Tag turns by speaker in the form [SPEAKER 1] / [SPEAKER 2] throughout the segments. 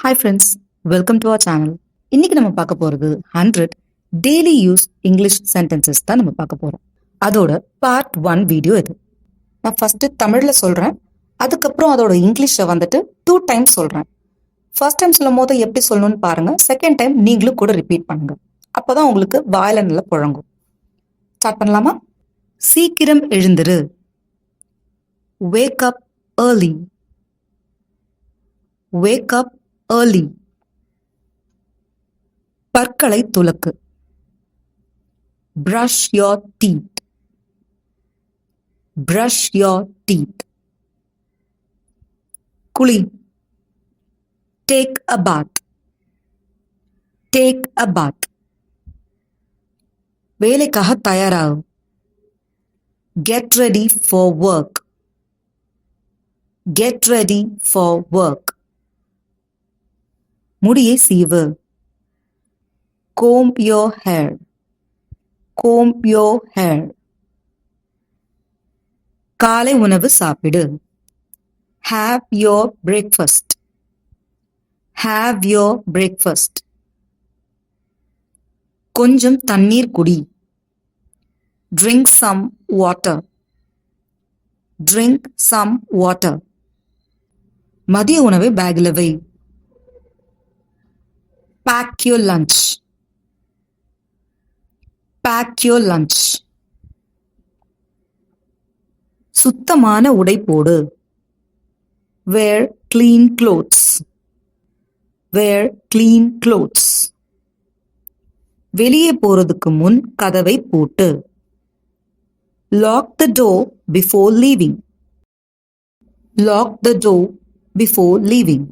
[SPEAKER 1] Hi friends, welcome to our channel. இன்னைக்கு நம்ம பார்க்க போகிறது 100 டெய்லி யூஸ் இங்கிலீஷ் சென்டென்சஸ் தான் நம்ம பார்க்க போகிறோம். அதோட பார்ட் 1 வீடியோ இது. நான் ஃபர்ஸ்ட் தமிழில் சொல்கிறேன், அதுக்கப்புறம் அதோட இங்கிலீஷை வந்துட்டு 2 டைம்ஸ் சொல்கிறேன். ஃபர்ஸ்ட் டைம் சொல்லும் போது எப்படி சொல்லணும்னு பாருங்க, செகண்ட் டைம் நீங்களும் கூட ரிப்பீட் பண்ணுங்க. அப்போதான் உங்களுக்கு வாயில நல்லா புழங்கும். ஸ்டார்ட் பண்ணலாமா? சீக்கிரம் எழுந்திரு. Wake up early. Wake up early. பற்களை துலக்கு. Brush your teeth. Brush your teeth. குளி. Take a bath. Take a bath. வேலைக்காக தயாராகு. Get ready for work. Get ready for work. முடியை சீவு. Comb your hair. Comb your hair. காலை உணவு சாப்பிடு. Have your breakfast. Have your breakfast. கொஞ்சம் தண்ணீர் குடி. Drink some water. Drink some water. மதிய உணவை பேக்கில் வை. Pack your lunch. Pack your lunch. சுத்தமான உடை போடு. Wear clean clothes. Wear clean clothes. வெளியே போறதுக்கு முன் கதவை பூட்டு. Lock the door before leaving. Lock the door before leaving.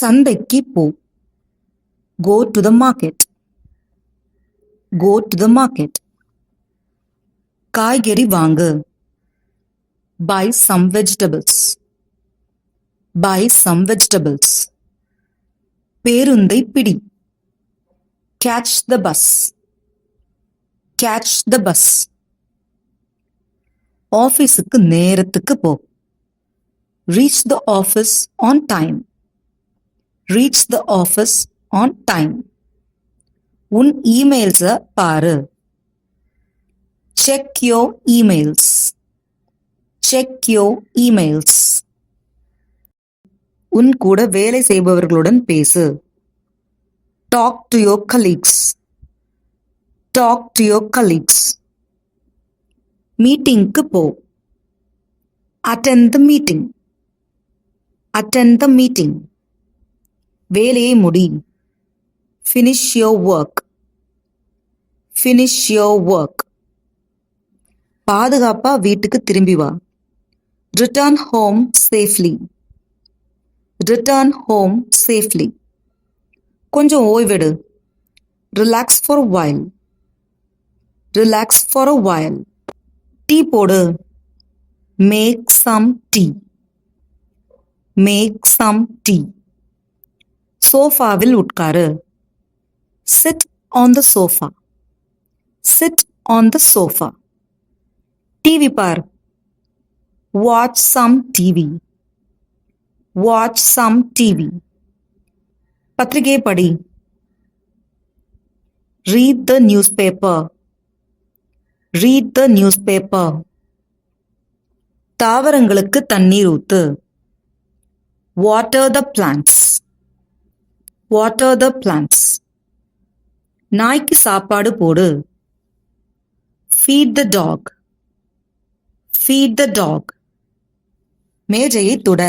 [SPEAKER 1] சந்தைக்கு போ. Go to the market. Go to the market. காய்கறி வாங்கு. Buy some vegetables. Buy some vegetables. பேருந்தை பிடி. Catch the bus. Catch the bus. ஆபீஸுக்கு நேரத்துக்கு போ. Reach the office on time. Reach the office on time. உன் இமெயில்ஸை பாரு. Check your emails. Check your emails. உன் கூட வேலை செய்பவர்களுடன் பேசு. Talk to your colleagues. Talk to your colleagues. மீட்டிங்க்கு போ. Attend the meeting. Attend the meeting. வேலையை முடி. Finish your work. Finish your work. பாதுகாப்பா வீட்டுக்கு திரும்பி வா. Return home safely. Return home safely. கொஞ்சம் ஓய்வெடு. Relax for a while. Relax for a while. Tea போடு. Make some tea. Make some tea. சோஃபாவில் உட்காரு. Sit on the sofa. Sit on the sofa. TV பார். Watch some TV. Watch some TV. பத்திரிகை படி. Read the newspaper. Read the newspaper. தாவரங்களுக்கு தண்ணீர் ஊத்து. Water the plants. Water the plants. நாய்க்கு சாப்பாடு போடு. Feed the dog. Feed the dog. மேஜையை துட.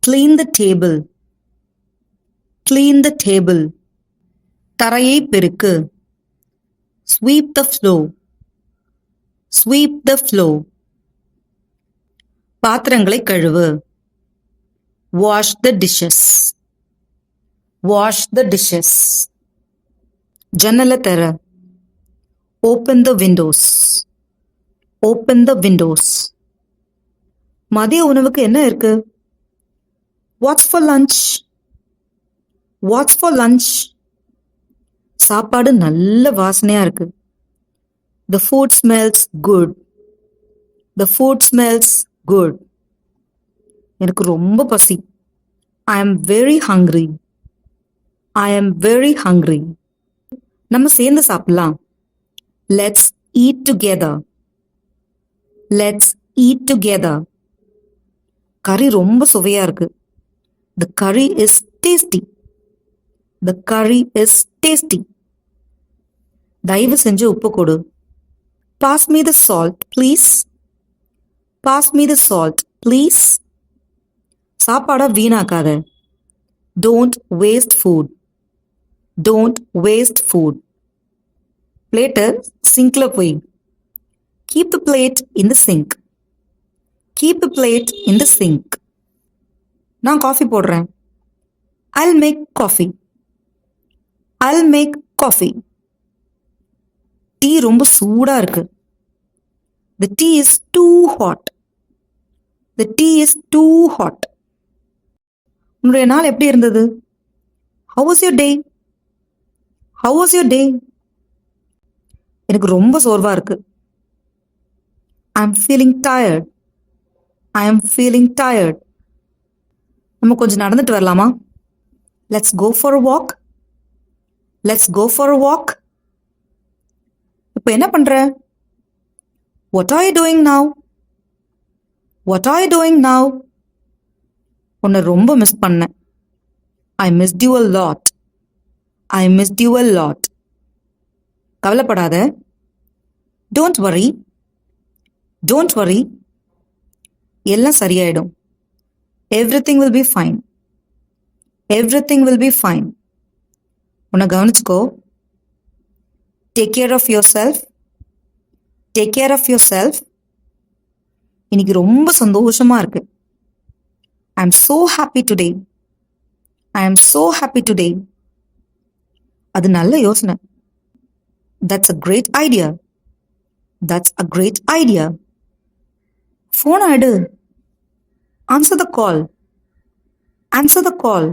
[SPEAKER 1] Clean the table. Clean the table. தரையை பெருக்கு. Sweep the floor. Sweep the floor. பாத்திரங்களை கழுவு. Wash the dishes. Wash the dishes. ஜன்னலை திற. Open the windows. Open the windows. மதிய உணவுக்கு என்ன இருக்கு? What's for lunch? What's for lunch? சாப்பாடு நல்ல வாசனையா இருக்கு. The food smells good. The food smells good. எனக்கு ரொம்ப பசி. I am very hungry. I am very hungry. நம்ம சேர்ந்து சாப்பிடலாம். Let's eat together. Let's eat together. கறி ரொம்ப சுவையா இருக்கு. The curry is tasty. The curry is tasty. தயவு செஞ்சு உப்பு கொடு. Pass me the salt, please. Pass me the salt, please. சாப்பாடை வீணாக்காத. Don't waste food. Don't waste food. பிளேட்டை சிங்க்ல போய். Keep the plate in the sink. Keep the plate in the sink. நான் coffee போடுறேன். I'll make coffee. I'll make coffee. Tea ரொம்ப சூடா இருக்கு. The tea is too hot. The tea is too hot. உன்னுடைய நாள் எப்படி இருந்தது? How was your day? How was your day? எனக்கு ரொம்ப சோர்வா இருக்கு. I'm feeling tired. I am feeling tired. நம்ம கொஞ்சம் நடந்துட்டு வரலாமா? Let's go for a walk. Let's go for a walk. இப்போ என்ன பண்ற? What are you doing now? What are you doing now? உன்னை ரொம்ப மிஸ் பண்ணேன். I missed you a lot. I missed you a lot. கவலைப்படாத. Don't worry. Don't worry. எல்லாம் சரியாயிடும். Everything will be fine. Everything will be fine. உன்னை கவனிச்சுக்கோ. Take care of yourself. Take care of yourself. இன்னைக்கு ரொம்ப சந்தோஷமா இருக்கு. I am so happy today. I am so happy today. அது நல்ல யோசனை. That's a great idea. That's a great idea. ஃபோனை எடு. Answer the call. Answer the call.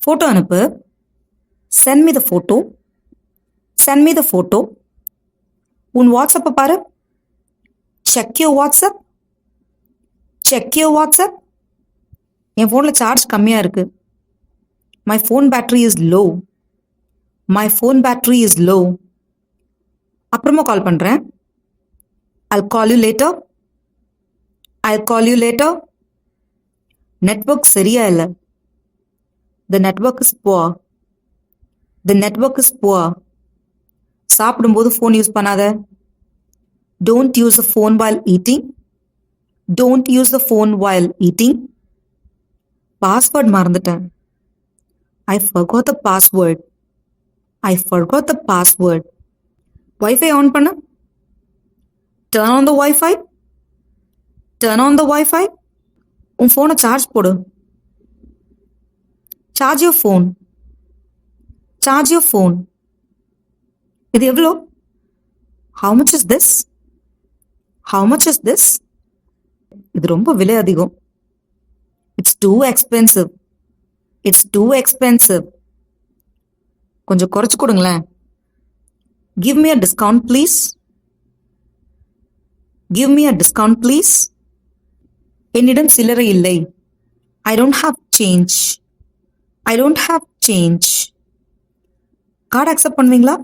[SPEAKER 1] Photo அனுப்பு. Send me the photo. Send me the photo. உன் வாட்ஸ்அப்பை பாரு. Check your WhatsApp. Check your WhatsApp. என் ஃபோனில் சார்ஜ் கம்மியாக இருக்கு. My phone battery is low. My phone battery is low. அப்புறமா கால் பண்ணுறேன். I'll call you later. I'll call you later. Network சரியா இல்லை. The network is poor. The network is poor. சாப்பிடும்போது phone use பண்ணாத. Don't use the phone while eating. Don't use the phone while eating. Password மறந்துட்டேன். I forgot the password. I forgot the password. Wifi on பண்ணு. Turn on the Wi-Fi. Turn on the Wi-Fi. உன் ஃபோனை charge போடு. Charge your phone. Charge your phone. இது எவ்வளோ? How much is this? How much is this? இது ரொம்ப விலை அதிகம். It's too expensive. It's too expensive. கொஞ்சம் குறைச்சு கொடுங்களேன். Give me a discount, please. Give me a discount, please. என்னிடம் சில்லறை இல்லை. I don't have change. I don't have change. Card accept பண்ணுவீங்களா?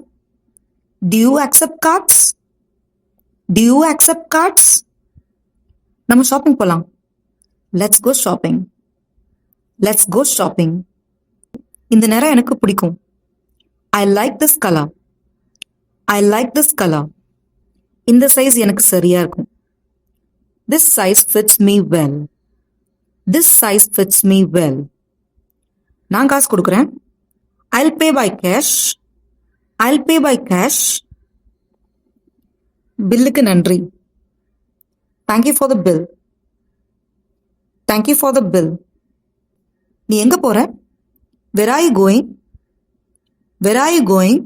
[SPEAKER 1] Do you accept cards? Do you accept cards? நம்ம shopping போகலாம். Let's go shopping. Let's go shopping. இந்த நிறம் எனக்கு பிடிக்கும். I like this color. I like this color. இந்த size எனக்கு சரியா இருக்கும். This size fits me well. This size fits me well. நான் காசு கொடுக்குறேன். I'll pay by cash. I'll pay by cash. பில்லுக்கு நன்றி. Thank you for the bill. Thank you for the bill. நீ எங்க போற? Where are you going? Where are you going?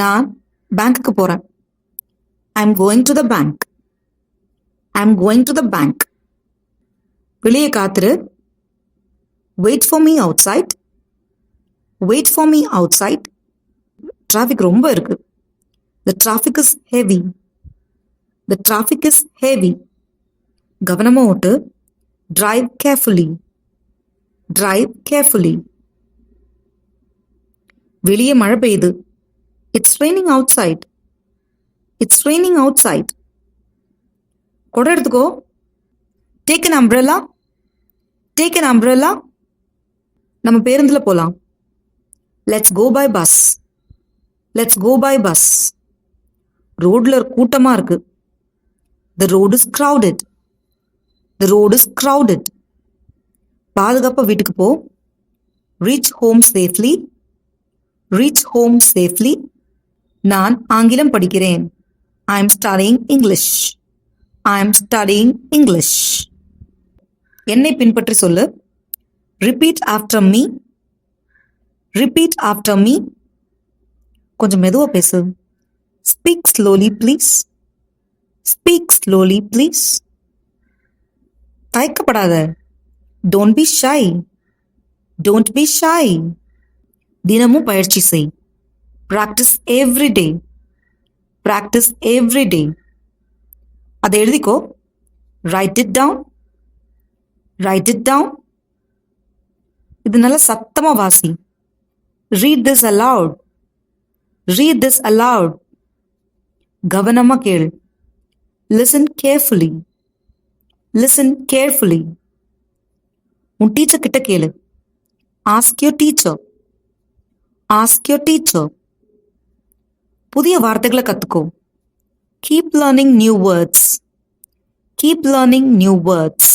[SPEAKER 1] நான் பேங்க்குக்கு போறேன். I'm going to the bank. I'm going to the bank. வெளியே காத்துரு. Wait for me outside. Wait for me outside. Traffic ரொம்ப இருக்கு. The traffic is heavy. The traffic is heavy. கவனமா ஓட்டு. Drive carefully. Drive carefully. வெளியே மழை பெய்யுது. It's raining outside. It's raining outside. கொடை எடுத்துக்கோ. Take an umbrella. Take an umbrella. நம்ம பேருந்துல போலாம். Let's go by bus. Let's go by bus. ரோட்ல கூட்டமா இருக்கு. The road is crowded. The road is crowded. பாதுகாப்பா வீட்டுக்கு போ. Reach home safely. Reach home safely. நான் ஆங்கிலம் படிக்கிறேன். I am studying English. I am studying English. என்னை பின்பற்றி சொல்லு. Repeat after me. Repeat after me. கொஞ்சம் மெதுவா பேசு. Speak slowly please. Speak slowly please. தயக்கப்படாத. Don't be shy. Don't be shy. தினமும் பயிற்சி செய். Practice every day. Practice every day. அதை எழுதிக்கோ. Write it down. Write it down. இது நல்ல சத்தமா வாசி. Read this aloud. Read this aloud. கவனமா கேள். Listen carefully. Listen carefully. உன் டீச்சர் கிட்ட கேளு. Ask your teacher. Ask your teacher. புதிய வார்த்தைகளை கத்துக்கோ. Keep learning new words. Keep learning new words.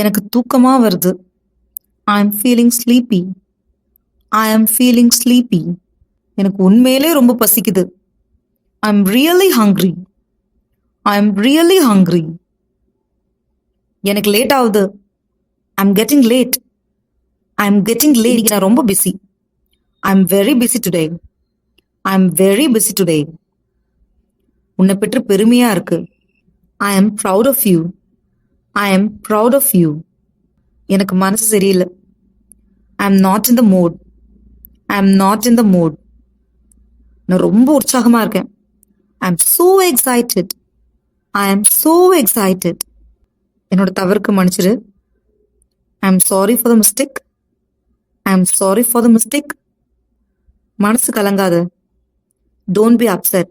[SPEAKER 1] எனக்கு தூக்கமா வருது. I am feeling sleepy. I am feeling sleepy. எனக்கு உண்மையிலே ரொம்ப பசிக்குது. I am really hungry. I am really hungry. எனக்கு லேட் ஆகுது. I am getting late. I am getting late. இன்னைக்கு நான் ரொம்ப busy. I am very busy today. I am very busy today. உன்னை பற்றி பெருமையா இருக்கு. I am proud of you. I am proud of you. எனக்கு மனசு சரியில்லை. I am not in the mood. I am not in the mood. நான் ரொம்ப உற்சாகமா இருக்கேன். I am so excited. I am so excited. என்னோட தவறுக்கு மன்னிச்சிரு. I am sorry for the mistake. I am sorry for the mistake. மனசு கலங்காத. Don't be upset.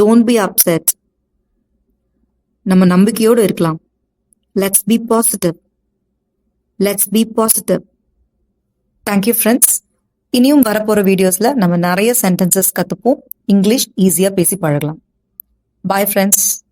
[SPEAKER 1] Don't be upset. நம்ம நம்பிக்கையோடு இருக்கலாம். Let's be positive. Let's be positive. Thank you friends. இனியும் வரப்போற வீடியோஸ்ல நம்ம நிறைய சென்டென்சஸ் கத்துப்போம். இங்கிலீஷ் ஈஸியா பேசி பழகலாம். Bye friends.